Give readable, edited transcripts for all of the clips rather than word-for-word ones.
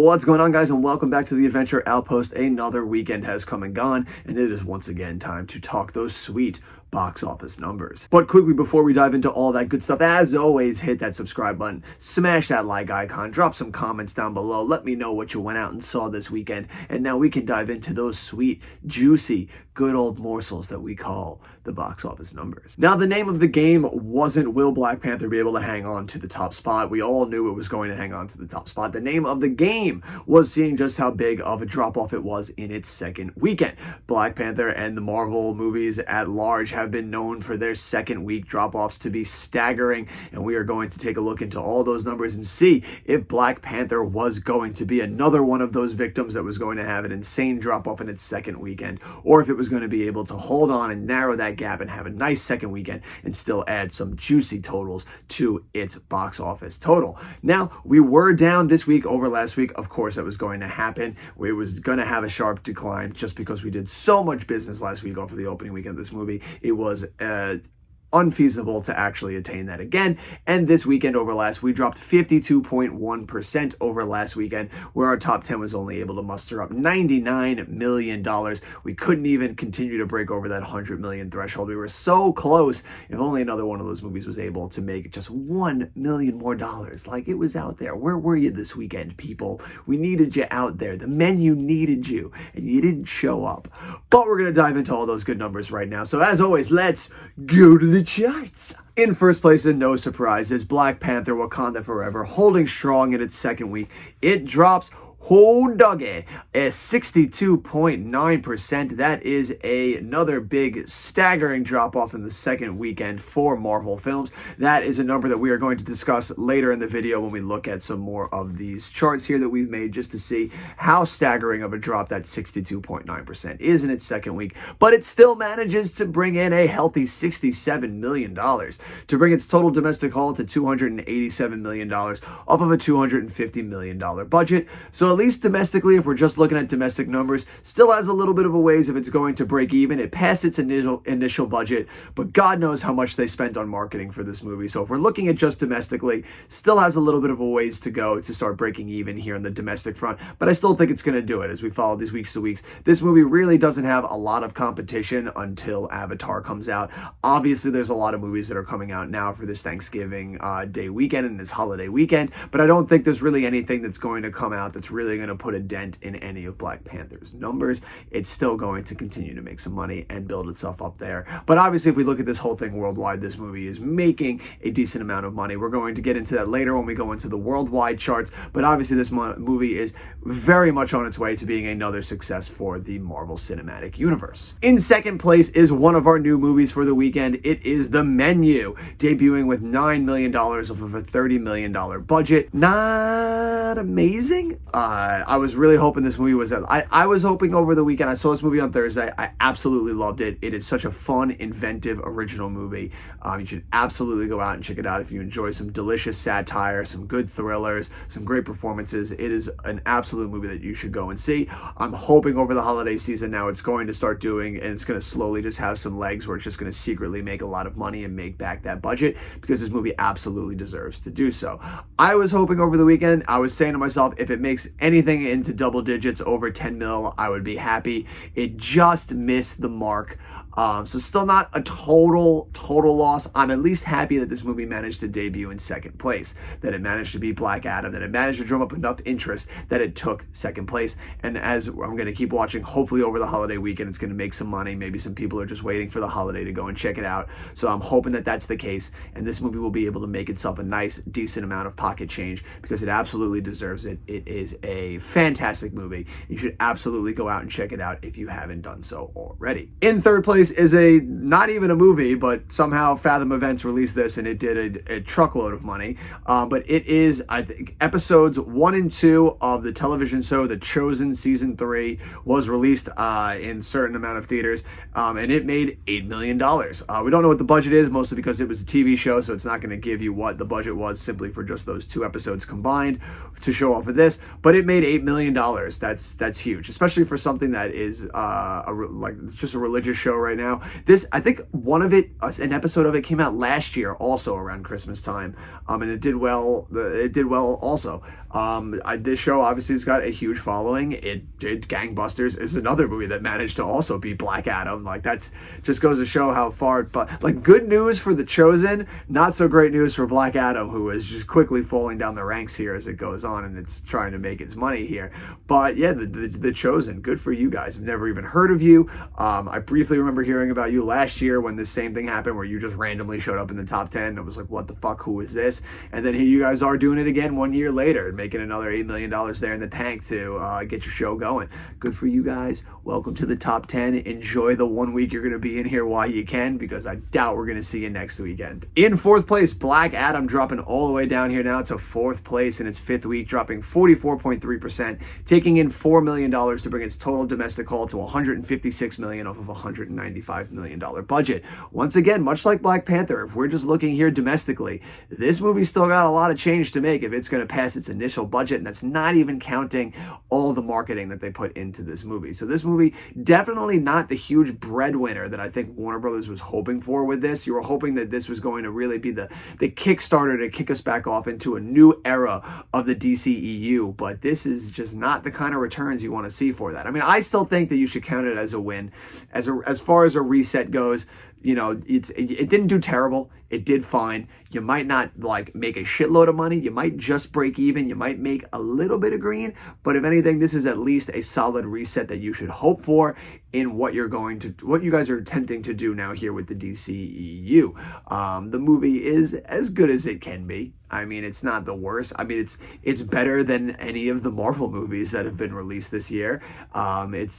What's going on, guys, and welcome back to the Adventure Outpost. Another weekend has come and gone, and it is once again time to talk those sweet box office numbers. But quickly, before we dive into all that good stuff, as always, hit that subscribe button, smash that like icon, drop some comments down below, let me know what you went out and saw this weekend, and now we can dive into those sweet, juicy, good old morsels that we call the box office numbers. Now, the name of the game wasn't will Black Panther be able to hang on to the top spot. We all knew it was going to hang on to the top spot. The name of the game was seeing just how big of a drop-off it was in its second weekend. Black Panther and the Marvel movies at large have been known for their second week drop-offs to be staggering, and we are going to take a look into all those numbers and see if Black Panther was going to be another one of those victims that was going to have an insane drop-off in its second weekend, or if it was going to be able to hold on and narrow that gap and have a nice second weekend and still add some juicy totals to its box office total. Now, we were down this week over last week. Of course, that was going to happen. We was going to have a sharp decline just because we did so much business last week off of the opening weekend of this movie. It was unfeasible to actually attain that again. And this weekend over last, we dropped 52.1% over last weekend, where our top 10 was only able to muster up $99 million. We couldn't even continue to break over that $100 million threshold. We were so close. If only another one of those movies was able to make just $1 million more dollars. Like, it was out there. Where were you this weekend, people? We needed you out there. The menu needed you, and you didn't show up. But we're going to dive into all those good numbers right now. So as always, let's go to the charts. In first place, and no surprise, is Black Panther Wakanda Forever, holding strong in its second week. It drops doggy, a 62.9%. That is another big staggering drop off in the second weekend for Marvel films. That is a number that we are going to discuss later in the video when we look at some more of these charts here that we've made, just to see how staggering of a drop that 62.9% is in its second week. But it still manages to bring in a healthy $67 million to bring its total domestic haul to $287 million off of a $250 million budget. So at least domestically, if we're just looking at domestic numbers, still has a little bit of a ways if it's going to break even. It passed its initial budget, but God knows how much they spent on marketing for this movie. So if we're looking at just domestically, still has a little bit of a ways to go to start breaking even here on the domestic front, but I still think it's going to do it as we follow these weeks to weeks. This movie really doesn't have a lot of competition until Avatar comes out. Obviously, there's a lot of movies that are coming out now for this Thanksgiving Day weekend and this holiday weekend, but I don't think there's really anything that's going to come out that's really going to put a dent in any of Black Panther's numbers. It's still going to continue to make some money and build itself up there. But obviously, if we look at this whole thing worldwide, this movie is making a decent amount of money. We're going to get into that later when we go into the worldwide charts, but obviously this movie is very much on its way to being another success for the Marvel Cinematic Universe. In second place is one of our new movies for the weekend. It is The Menu, debuting with $9 million off of a $30 million budget. Not amazing. I was really hoping this movie was that. I was hoping over the weekend. I saw this movie on Thursday. I absolutely loved it. It is such a fun, inventive, original movie. You should absolutely go out and check it out if you enjoy some delicious satire, some good thrillers, some great performances. It is an absolute movie that you should go and see. I'm hoping over the holiday season now it's going to start doing, and it's going to slowly just have some legs where it's just going to secretly make a lot of money and make back that budget, because this movie absolutely deserves to do so. I was hoping over the weekend, I was saying to myself, if it makes anything into double digits over 10 mil, I would be happy. It just missed the mark. So still not a total loss. I'm at least happy that this movie managed to debut in second place, that it managed to beat Black Adam, that it managed to drum up enough interest that it took second place. And as I'm going to keep watching, hopefully over the holiday weekend, it's going to make some money. Maybe some people are just waiting for the holiday to go and check it out. So I'm hoping that that's the case, and this movie will be able to make itself a nice, decent amount of pocket change, because it absolutely deserves it. It is a fantastic movie. You should absolutely go out and check it out if you haven't done so already. In third place is not even a movie, but somehow Fathom Events released this and it did a truckload of money. But it is, I think, episodes 1 and 2 of the television show The Chosen Season 3 was released in certain amount of theaters, and it made $8 million. We don't know what the budget is, mostly because it was a TV show, so it's not going to give you what the budget was simply for just those 2 episodes combined to show off of this. But it made $8 million. That's huge, especially for something that is like just a religious show right right now. This, I think one of it, an episode of it came out last year also around Christmas time, and it did well. It did well also. This show obviously has got a huge following. It did gangbusters. Is another movie that managed to also beat Black Adam. Like, that's just goes to show how far, but like, good news for The Chosen, not so great news for Black Adam, who is just quickly falling down the ranks here as it goes on, and it's trying to make its money here. But yeah, the Chosen, good for you guys. I've never even heard of you. I briefly remember hearing about you last year when this same thing happened, where you just randomly showed up in the top 10. I was like, what the fuck, who is this? And then here you guys are doing it again 1 year later, making another $8 million there in the tank to get your show going. Good for you guys. Welcome to the top 10. Enjoy the 1 week you're going to be in here while you can, because I doubt we're going to see you next weekend. In fourth place, Black Adam, dropping all the way down here now to fourth place in its fifth week, dropping 44.3%, taking in $4 million to bring its total domestic haul to $156 million off of a $195 million budget. Once again, much like Black Panther, if we're just looking here domestically, this movie still got a lot of change to make if it's going to pass its initial budget, and that's not even counting all the marketing that they put into this movie. So this movie, definitely not the huge breadwinner that I think Warner Brothers was hoping for with this. You were hoping that this was going to really be the Kickstarter to kick us back off into a new era of the DCEU, but this is just not the kind of returns you want to see for that. I mean, I still think that you should count it as a win. As far as a reset goes, you know, it didn't do terrible. It did fine. You might not like make a shitload of money. You might just break even. You might make a little bit of green. But if anything, this is at least a solid reset that you should hope for in what you guys are attempting to do now here with the DCEU. The movie is as good as it can be. I mean, it's not the worst. I mean, it's better than any of the Marvel movies that have been released this year. That's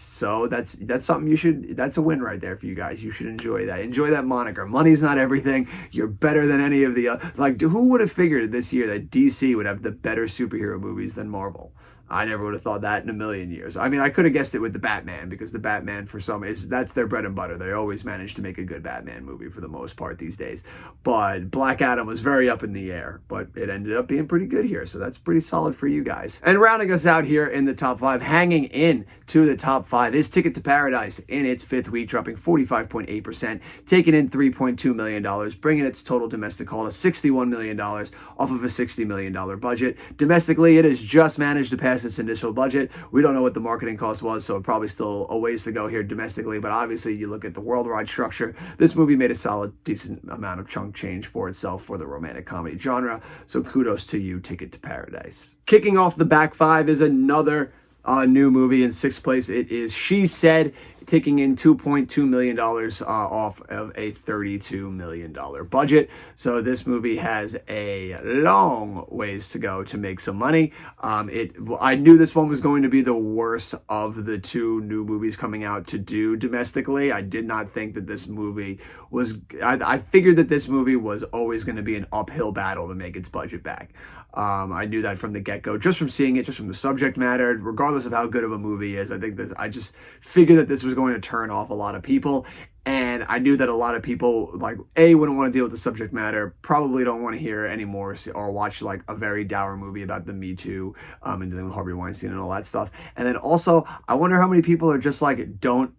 something that's a win right there for you guys. You should enjoy that. Enjoy that moniker. Money's not everything. You're better than any of the who would have figured this year that DC would have the better superhero movies than Marvel? I never would have thought that in a million years. I mean, I could have guessed it with the Batman, because the Batman, for some, that's their bread and butter. They always manage to make a good Batman movie for the most part these days. But Black Adam was very up in the air, but it ended up being pretty good here. So that's pretty solid for you guys. And rounding us out here in the top 5, hanging in to the top 5 is Ticket to Paradise in its fifth week, dropping 45.8%, taking in $3.2 million, bringing its total domestic haul to $61 million off of a $60 million budget. Domestically, it has just managed to pass its initial budget. We don't know what the marketing cost was, so probably still a ways to go here domestically, but obviously you look at the worldwide structure, this movie made a solid, decent amount of chunk change for itself for the romantic comedy genre, so kudos to you, Ticket to Paradise. Kicking off the back 5 is another new movie. In sixth place, it is She Said, taking in $2.2 million off of a $32 million budget. So this movie has a long ways to go to make some money. I knew this one was going to be the worst of the two new movies coming out to do domestically. I did not think that this movie was... I figured that this movie was always going to be an uphill battle to make its budget back. I knew that from the get-go, just from seeing it, just from the subject matter, regardless of how good of a movie is. I just figured that this was going to turn off a lot of people, and I knew that a lot of people, wouldn't want to deal with the subject matter, probably don't want to hear anymore or watch a very dour movie about the Me Too and dealing with Harvey Weinstein and all that stuff. And then also, I wonder how many people are just don't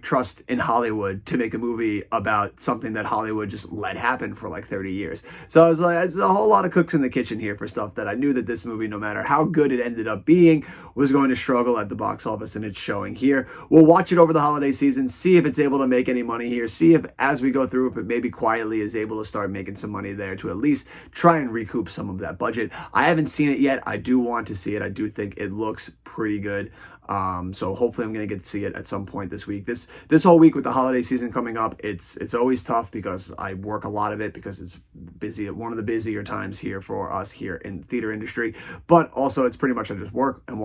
trust in Hollywood to make a movie about something that Hollywood just let happen for 30 years. So I was like, it's a whole lot of cooks in the kitchen here for stuff that I knew that this movie, no matter how good it ended up being, was going to struggle at the box office, and it's showing here. We'll watch it over the holiday season, see if it's able to make any money here, see if as we go through, if it maybe quietly is able to start making some money there to at least try and recoup some of that budget. I haven't seen it yet. I do want to see it. I do think it looks pretty good. So hopefully I'm going to get to see it at some point this week. This whole week with the holiday season coming up, it's always tough because I work a lot of it because it's busy at one of the busier times here for us here in the theater industry. But also it's pretty much I just work and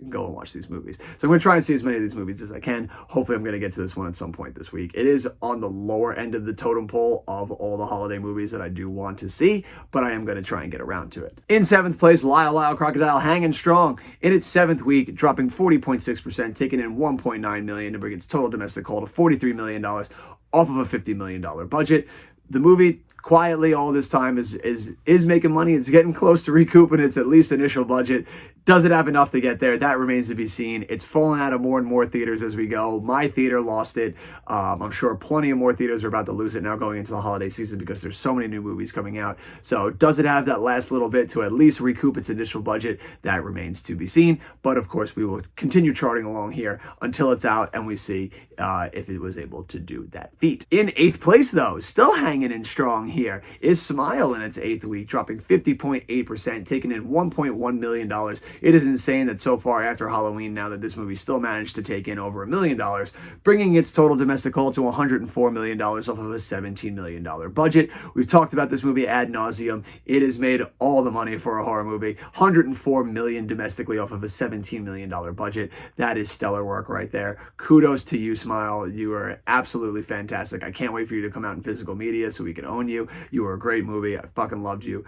go and watch these movies. So I'm going to try and see as many of these movies as I can. Hopefully I'm going to get to this one at some point this week. It is on the lower end of the totem pole of all the holiday movies that I do want to see, but I am going to try and get around to it. In seventh place, Lyle Crocodile, hanging strong in its seventh week, dropping 40.6%, taking in $1.9 million to bring its total domestic haul to $43 million off of a $50 million budget. The movie, quietly all this time is making money. It's getting close to recouping its at least initial budget. Does it have enough to get there? That remains to be seen. It's falling out of more and more theaters as we go. My theater lost it. I'm sure plenty of more theaters are about to lose it now going into the holiday season because there's so many new movies coming out. So does it have that last little bit to at least recoup its initial budget? That remains to be seen. But of course, we will continue charting along here until it's out and we see if it was able to do that feat. In 8th place, though, still hanging in strong here, is Smile in its 8th week, dropping 50.8%, taking in $1.1 million. It is insane that so far after Halloween now that this movie still managed to take in over $1 million, bringing its total domestic haul to $104 million off of a $17 million budget. We've talked about this movie ad nauseum. It has made all the money for a horror movie. $104 million domestically off of a $17 million budget. That is stellar work right there. Kudos to you, Smile. You are absolutely fantastic. I can't wait for you to come out in physical media so we can own you. You were a great movie. I fucking loved you.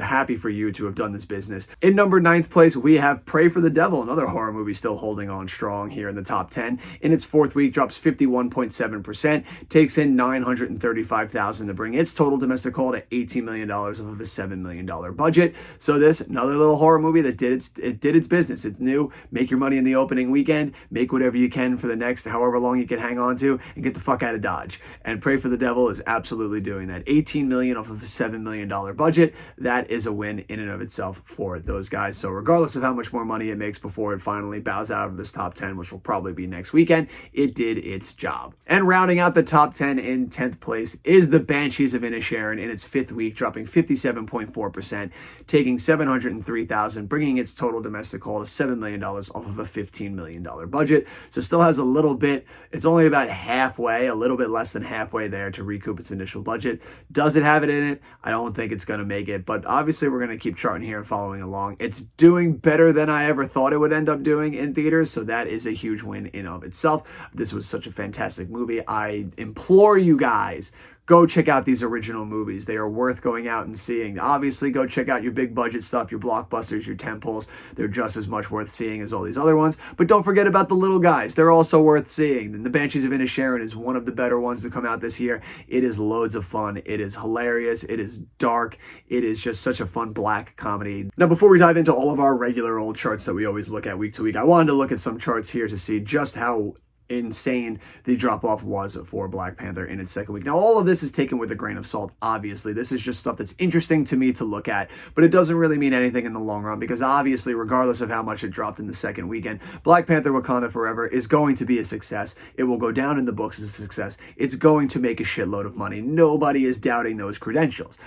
Happy for you to have done this business. In number 9th place, we have Pray for the Devil, another horror movie still holding on strong here in the top 10. In its 4th week, drops 51.7%, takes in $935,000 to bring its total domestic haul to $18 million off of a $7 million budget. So this, another little horror movie that did its business. It's new. Make your money in the opening weekend. Make whatever you can for the next however long you can hang on to and get the fuck out of Dodge. And Pray for the Devil is absolutely doing that. $18 million off of a $7 million budget. That is a win in and of itself for those guys. So regardless of how much more money it makes before it finally bows out of this top 10, which will probably be next weekend, it did its job. And rounding out the top 10 in 10th place is The Banshees of Inisherin in its 5th week, dropping 57.4%, taking $703,000, bringing its total domestic haul to $7 million off of a $15 million budget. So still has a little bit, it's only about halfway, a little bit less than halfway there to recoup its initial budget. Does it have it in it? I don't think it's going to make it, but obviously we're going to keep charting here and following along. It's doing better than I ever thought it would end up doing in theaters, so that is a huge win in of itself. This was such a fantastic movie. I implore you guys, go check out these original movies. They are worth going out and seeing. Obviously, go check out your big budget stuff, your blockbusters, your tentpoles. They're just as much worth seeing as all these other ones. But don't forget about the little guys. They're also worth seeing. And The Banshees of Inisherin is one of the better ones to come out this year. It is loads of fun. It is hilarious. It is dark. It is just such a fun black comedy. Now, before we dive into all of our regular old charts that we always look at week to week, I wanted to look at some charts here to see just how insane the drop-off was for Black Panther in its 2nd week. Now, all of this is taken with a grain of salt, obviously. This is just stuff that's interesting to me to look at, but it doesn't really mean anything in the long run because obviously, regardless of how much it dropped in the 2nd weekend, Black Panther Wakanda Forever is going to be a success. It will go down in the books as a success. It's going to make a shitload of money. Nobody is doubting those credentials.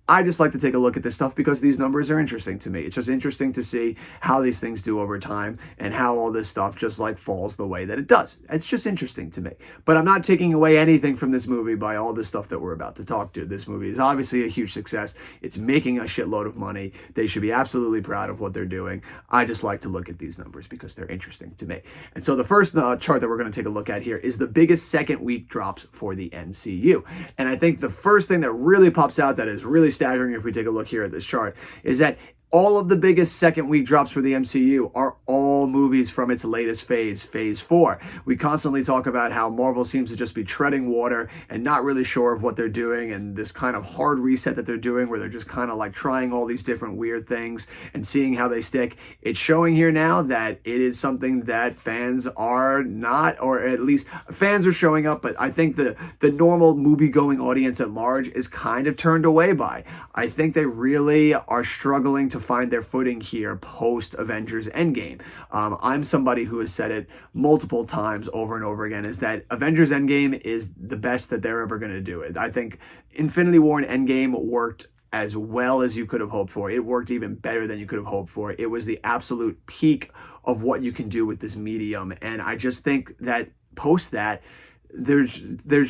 I just like to take a look at this stuff because these numbers are interesting to me. It's just interesting to see how these things do over time and how all this stuff just like falls the way that it does. It's just interesting to me. But I'm not taking away anything from this movie by all the stuff that we're about to talk to. This movie is obviously a huge success. It's making a shitload of money. They should be absolutely proud of what they're doing. I just like to look at these numbers because they're interesting to me. And so the first chart that we're going to take a look at here is the biggest 2nd week drops for the MCU. And I think the first thing that really pops out that is really staggering if we take a look here at this chart is that all of the biggest 2nd week drops for the MCU are all movies from its latest phase, Phase 4. We constantly talk about how Marvel seems to just be treading water and not really sure of what they're doing, and this kind of hard reset that they're doing where they're just kind of like trying all these different weird things and seeing how they stick. It's showing here now that it is something that fans are not, or at least fans are showing up, but I think the normal movie-going audience at large is kind of turned away by. I think they really are struggling to find their footing here post Avengers Endgame. I'm somebody who has said it multiple times over and over again, is that Avengers Endgame is the best that they're ever going to do it. I think Infinity War and Endgame worked as well as you could have hoped for. It worked even better than you could have hoped for. It was the absolute peak of what you can do with this medium. And I just think that post that, there's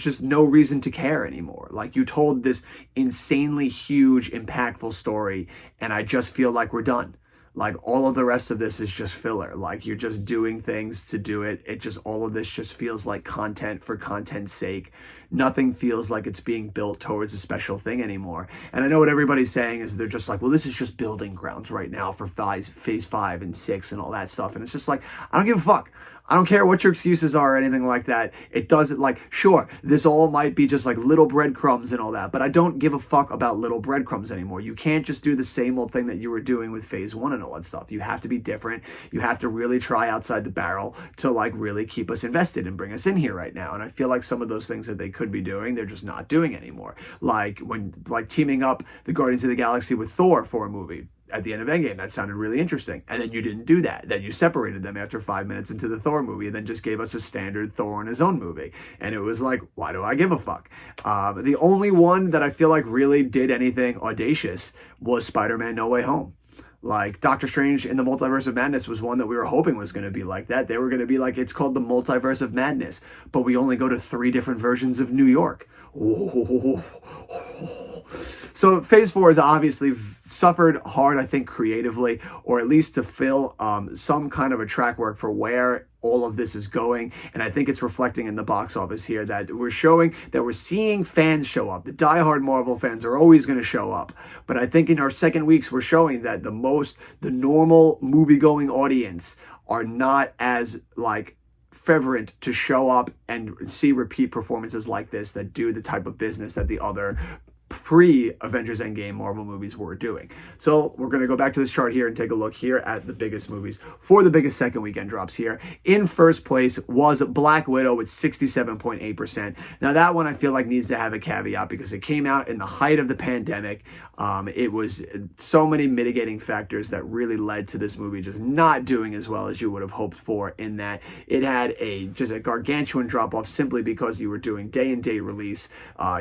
just no reason to care anymore. Like, you told this insanely huge, impactful story, and I just feel like we're done. Like, all of the rest of this is just filler. Like, you're just doing things to do it. All of this just feels like content for content's sake. Nothing feels like it's being built towards a special thing anymore. And I know what everybody's saying is they're just like, well, this is just building grounds right now for phase 5 and 6 and all that stuff. And it's just like, I don't give a fuck. I don't care what your excuses are or anything like that. It doesn't, like, sure, this all might be just like little breadcrumbs and all that, but I don't give a fuck about little breadcrumbs anymore. You can't just do the same old thing that you were doing with phase 1 and all that stuff. You have to be different. You have to really try outside the barrel to, like, really keep us invested and bring us in here right now. And I feel like some of those things that they could be doing, they're just not doing anymore. Like teaming up the Guardians of the Galaxy with Thor for a movie. At the end of Endgame, that sounded really interesting. And then you didn't do that. Then you separated them after 5 minutes into the Thor movie and then just gave us a standard Thor on his own movie. And it was like, why do I give a fuck? The only one that I feel like really did anything audacious was Spider-Man No Way Home. Like, Doctor Strange in the Multiverse of Madness was one that we were hoping was going to be like that. They were going to be like, it's called the Multiverse of Madness, but we only go to 3 different versions of New York. So phase 4 has obviously suffered hard, I think, creatively, or at least to fill some kind of a track work for where all of this is going. And I think it's reflecting in the box office here that we're seeing fans show up. The diehard Marvel fans are always going to show up. But I think in our second weeks, we're showing that the normal movie-going audience are not as, like, fervent to show up and see repeat performances like this that do the type of business that the other pre-Avengers Endgame Marvel movies were doing. So we're going to go back to this chart here and take a look here at the biggest movies for the biggest second weekend drops here. In first place was Black Widow with 67.8%. Now that one I feel like needs to have a caveat because it came out in the height of the pandemic. It was so many mitigating factors that really led to this movie just not doing as well as you would have hoped for, in that it had just a gargantuan drop off simply because you were doing day and date release.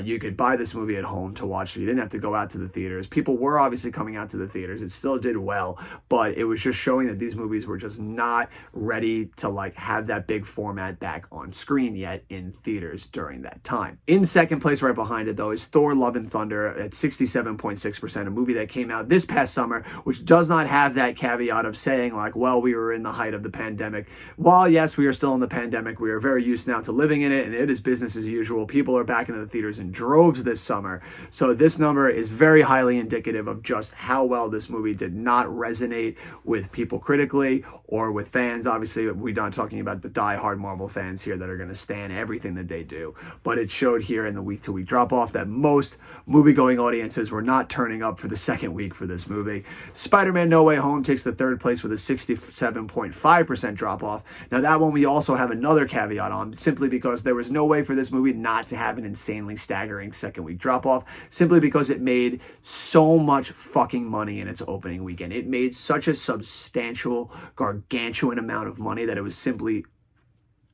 You could buy this movie at home to watch. So you didn't have to go out to the theaters. People were obviously coming out to the theaters. It still did well, but it was just showing that these movies were just not ready to, like, have that big format back on screen yet in theaters during that time. In second place right behind it, though, is Thor Love and Thunder at 67.6%, a movie that came out this past summer, which does not have that caveat of saying, like, well, we were in the height of the pandemic. While, yes, we are still in the pandemic, we are very used now to living in it, and it is business as usual. People are back into the theaters in droves this summer. So this number is very highly indicative of just how well this movie did not resonate with people critically or with fans. Obviously, we're not talking about the diehard Marvel fans here that are going to stand everything that they do, but it showed here in the week-to-week drop-off that most movie-going audiences were not turning up for the second week for this movie. Spider-Man No Way Home takes the third place with a 67.5% drop-off. Now that one we also have another caveat on, simply because there was no way for this movie not to have an insanely staggering second week drop-off, simply because it made so much fucking money in its opening weekend. It made such a substantial, gargantuan amount of money that it was simply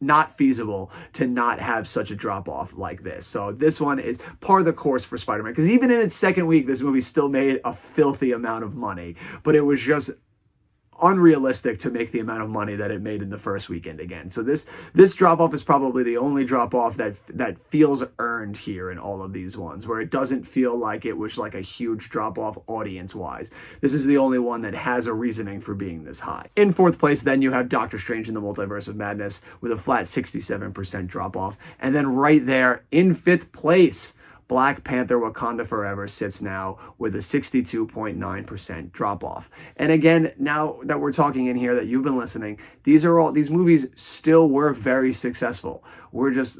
not feasible to not have such a drop-off like this. So this one is par the course for Spider-Man, because even in its second week, this movie still made a filthy amount of money, but it was just unrealistic to make the amount of money that it made in the first weekend again. So this drop-off is probably the only drop-off that feels earned here in all of these ones, where it doesn't feel like it was like a huge drop-off audience-wise. This is the only one that has a reasoning for being this high. In fourth place, then you have Doctor Strange in the Multiverse of Madness with a flat 67% drop-off. And then right there in fifth place, Black Panther Wakanda Forever sits now with a 62.9% drop-off. And again, now that we're talking in here, that you've been listening, these movies still were very successful.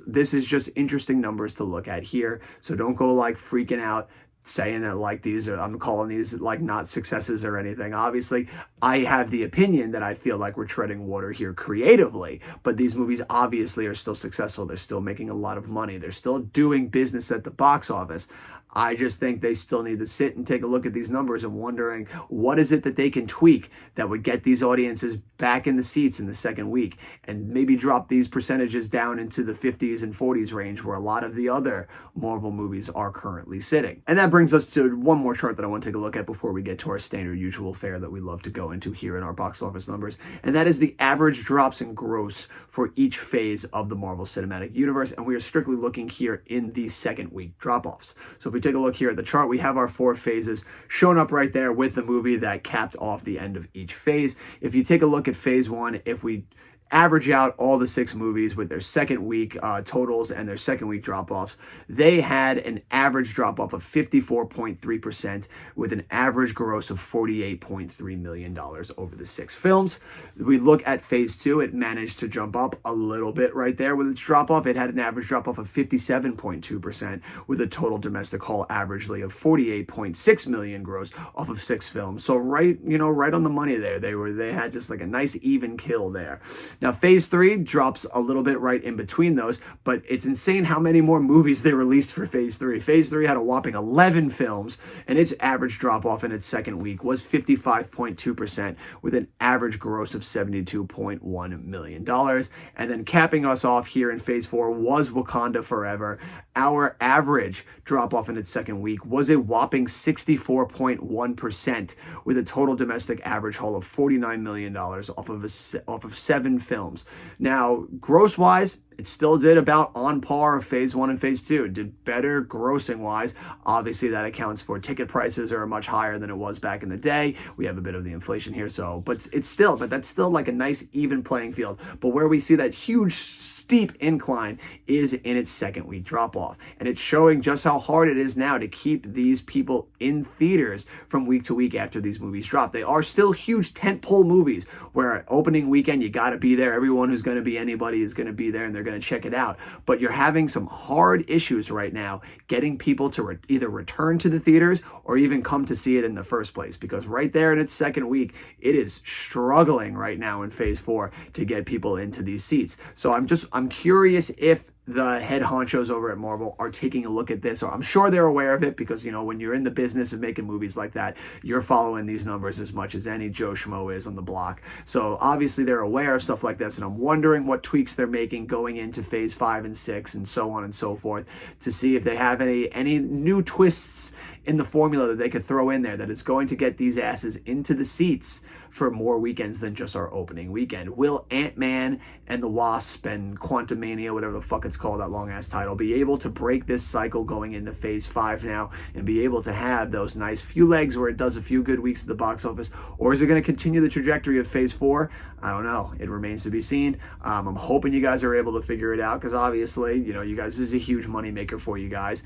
This is just interesting numbers to look at here. So don't go like freaking out saying that like I'm calling these like not successes or anything. Obviously, I have the opinion that I feel like we're treading water here creatively, but these movies obviously are still successful. They're still making a lot of money. They're still doing business at the box office. I just think they still need to sit and take a look at these numbers and wondering what is it that they can tweak that would get these audiences back in the seats in the second week and maybe drop these percentages down into the 50s and 40s range where a lot of the other Marvel movies are currently sitting. And that brings us to one more chart that I want to take a look at before we get to our standard usual fare that we love to go into here in our box office numbers. And that is the average drops in gross for each phase of the Marvel Cinematic Universe. And we are strictly looking here in the second week drop-offs. So if we we take a look here at the chart, we have our 4 phases shown up right there with the movie that capped off the end of each phase. If you take a look at phase 1, if we average out all the 6 movies with their second week totals and their second week drop-offs, they had an average drop-off of 54.3% with an average gross of $48.3 million over the 6 films. We look at phase 2, it managed to jump up a little bit right there with its drop-off. It had an average drop-off of 57.2% with a total domestic haul averagely of 48.6 million gross off of 6 films. So right on the money there. They had just like a nice even kill there. Now, phase 3 drops a little bit right in between those, but it's insane how many more movies they released for phase 3. Phase 3 had a whopping 11 films, and its average drop-off in its second week was 55.2% with an average gross of $72.1 million. And then capping us off here in phase 4 was Wakanda Forever. Our average drop-off in its second week was a whopping 64.1% with a total domestic average haul of $49 million off of 7 films. Now, gross-wise, it still did about on par of phase 1 and phase 2. It did better grossing-wise. Obviously, that accounts for ticket prices are much higher than it was back in the day. We have a bit of the inflation here, but that's still like a nice even playing field. But where we see that huge steep incline is in its second week drop off. And it's showing just how hard it is now to keep these people in theaters from week to week after these movies drop. They are still huge tentpole movies where opening weekend, you got to be there. Everyone who's going to be anybody is going to be there and they're going to check it out. But you're having some hard issues right now getting people to either return to the theaters or even come to see it in the first place, because right there in its second week, it is struggling right now in phase 4 to get people into these seats. So I'm curious if the head honchos over at Marvel are taking a look at this, or I'm sure they're aware of it, because, you know, when you're in the business of making movies like that, you're following these numbers as much as any Joe Schmo is on the block. So obviously they're aware of stuff like this, and I'm wondering what tweaks they're making going into phase 5 and 6 and so on and so forth, to see if they have any new twists in the formula that they could throw in there that is going to get these asses into the seats for more weekends than just our opening weekend. Will Ant-Man and the Wasp and Quantumania, whatever the fuck it's called, that long-ass title, be able to break this cycle going into phase 5 now and be able to have those nice few legs where it does a few good weeks at the box office? Or is it going to continue the trajectory of phase 4? I don't know. It remains to be seen. I'm hoping you guys are able to figure it out, because obviously, you know, you guys, this is a huge moneymaker for you guys.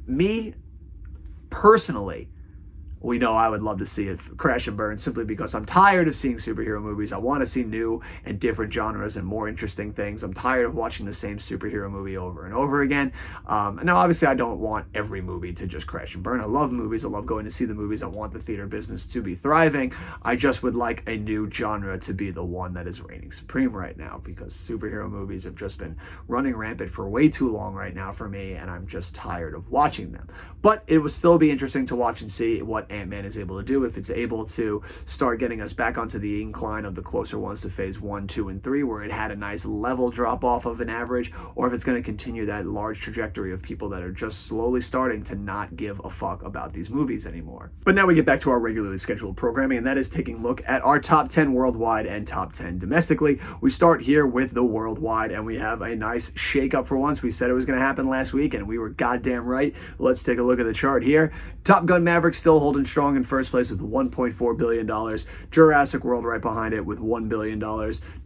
Me, personally, we know I would love to see it crash and burn, simply because I'm tired of seeing superhero movies. I want to see new and different genres and more interesting things. I'm tired of watching the same superhero movie over and over again. Now, obviously, I don't want every movie to just crash and burn. I love movies. I love going to see the movies. I want the theater business to be thriving. I just would like a new genre to be the one that is reigning supreme right now, because superhero movies have just been running rampant for way too long right now for me, and I'm just tired of watching them. But it would still be interesting to watch and see what Ant-Man is able to do, if it's able to start getting us back onto the incline of the closer ones to phase 1, 2, and 3, where it had a nice level drop off of an average, or if it's going to continue that large trajectory of people that are just slowly starting to not give a fuck about these movies anymore. But now we get back to our regularly scheduled programming, and that is taking a look at our top 10 worldwide and top 10 domestically. We start here with the worldwide, and we have a nice shake up for once. We said it was going to happen last week, and we were goddamn right. Let's take a look at the chart here. Top Gun Maverick still holding strong in first place with $1.4 billion. Jurassic World right behind it with $1 billion.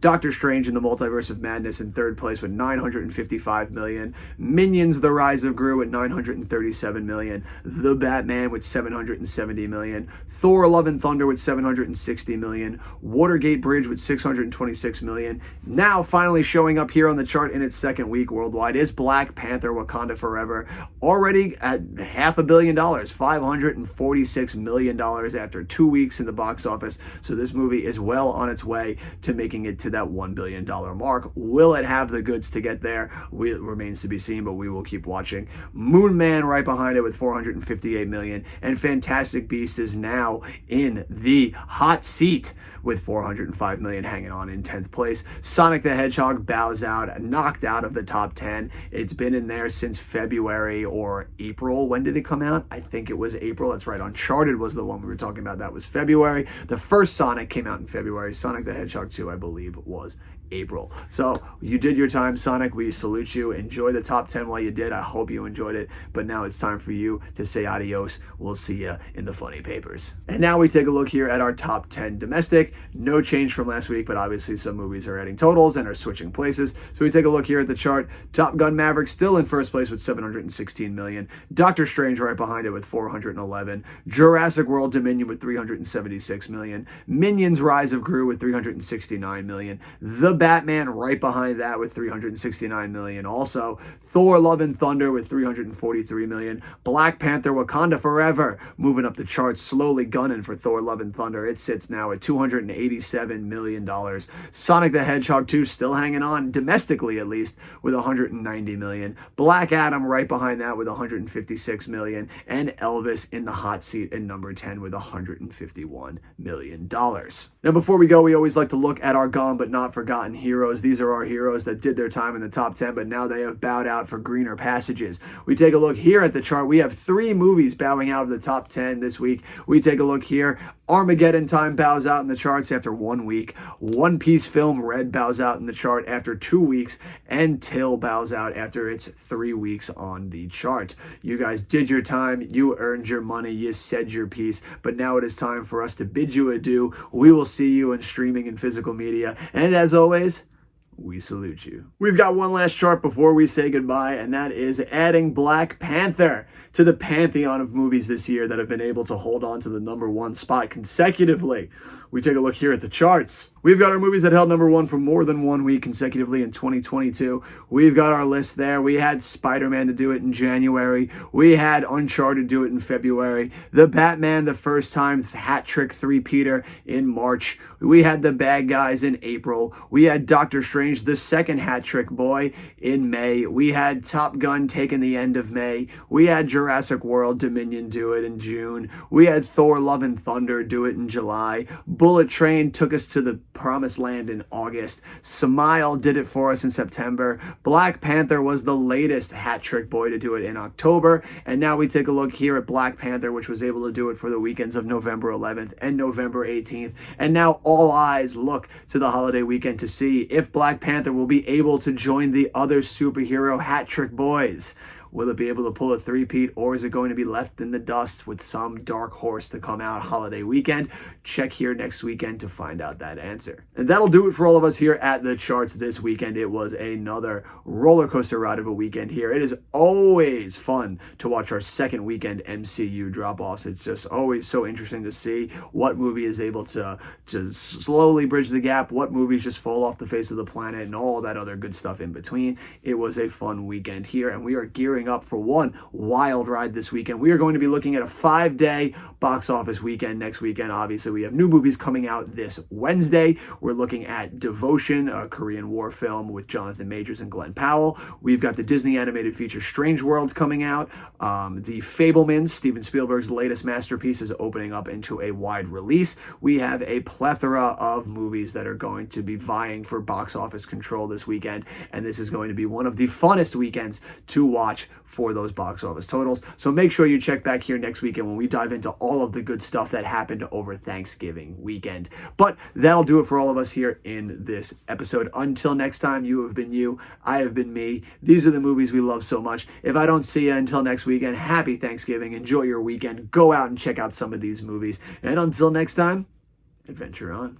Doctor Strange in the Multiverse of Madness in third place with $955 million. Minions: The Rise of Gru at $937 million. The Batman with $770 million. Thor: Love and Thunder with $760 million. Watergate Bridge with $626 million. Now finally showing up here on the chart in its second week worldwide is Black Panther Wakanda Forever, already at $500 million, $546 million after 2 weeks in the box office. So this movie is well on its way to making it to that $1 billion mark. Will it have the goods to get there? It remains to be seen, but we will keep watching. Moon Man right behind it with $458 million, and Fantastic Beasts is now in the hot seat with $405 million, hanging on in 10th place. Sonic the Hedgehog bows out, knocked out of the top 10. It's been in there since February or April. When did it come out? I think it was April. That's right on Uncharted was the one we were talking about. That was February. The first Sonic came out in February. Sonic the Hedgehog 2, I believe, was April. So you did your time, Sonic. We salute you. Enjoy the top 10 while you did. I hope you enjoyed it. But now it's time for you to say adios. We'll see you in the funny papers. And now we take a look here at our top 10 domestic. No change from last week, but obviously some movies are adding totals and are switching places. So we take a look here at the chart. Top Gun Maverick still in first place with 716 million. Doctor Strange right behind it with 411. Jurassic World Dominion with 376 million. Minions Rise of Gru with 369 million. The Batman right behind that with 369 million. Also, Thor Love and Thunder with 343 million. Black Panther Wakanda Forever moving up the charts, slowly gunning for Thor Love and Thunder. It sits now at $287 million. Sonic the Hedgehog 2 still hanging on, domestically at least, with 190 million. Black Adam right behind that with 156 million. And Elvis in the hot seat at number 10 with $151 million. Now, before we go, we always like to look at our gone but not forgotten heroes. These are our heroes that did their time in the top 10, but now they have bowed out for greener passages. We take a look here at the chart. We have 3 movies bowing out of the top 10 this week. We take a look here. Armageddon Time bows out in the charts after 1 week. One Piece Film Red bows out in the chart after 2 weeks. And Till bows out after its 3 weeks on the chart. You guys did your time. You earned your money. You said your piece. But now it is time for us to bid you adieu. We will see you in streaming and physical media. And as always, we salute you. We've got one last chart before we say goodbye, and that is adding Black Panther to the pantheon of movies this year that have been able to hold on to the #1 spot consecutively. We take a look here at the charts. We've got our movies that held #1 for more than 1 week consecutively in 2022. We've got our list there. We had Spider-Man to do it in January. We had Uncharted do it in February. The Batman, the first time hat trick three-peater in March. We had The Bad Guys in April. We had Doctor Strange, the second hat trick boy, in May. We had Top Gun taking the end of May. We had Jurassic World Dominion do it in June. We had Thor Love and Thunder do it in July. Bullet Train took us to the promised land in August. Smile did it for us in September. Black Panther was the latest hat trick boy to do it in October. And now we take a look here at Black Panther, which was able to do it for the weekends of November 11th and November 18th. And now all eyes look to the holiday weekend to see if Black Panther will be able to join the other superhero hat trick boys. Will it be able to pull a three-peat, or is it going to be left in the dust with some dark horse to come out holiday weekend? Check here next weekend to find out that answer. And that'll do it for all of us here at the charts this weekend. It was another roller coaster ride of a weekend here. It is always fun to watch our second weekend MCU drop-offs. It's just always so interesting to see what movie is able to slowly bridge the gap, what movies just fall off the face of the planet, and all that other good stuff in between. It was a fun weekend here, and we are gearing up for one wild ride this weekend. We are going to be looking at a 5-day box office weekend next weekend. Obviously, we have new movies coming out this Wednesday. We're looking at Devotion, a Korean War film with Jonathan Majors and Glenn Powell. We've got the Disney animated feature Strange World coming out. The Fabelmans, Steven Spielberg's latest masterpiece, is opening up into a wide release. We have a plethora of movies that are going to be vying for box office control this weekend, and this is going to be one of the funnest weekends to watch for those box office totals. So make sure you check back here next weekend when we dive into all of the good stuff that happened over Thanksgiving weekend. But that'll do it for all of us here in this episode. Until next time, you have been you, I have been me. These are the movies we love so much. If I don't see you until next weekend, happy Thanksgiving. Enjoy your weekend. Go out and check out some of these movies. And until next time, adventure on.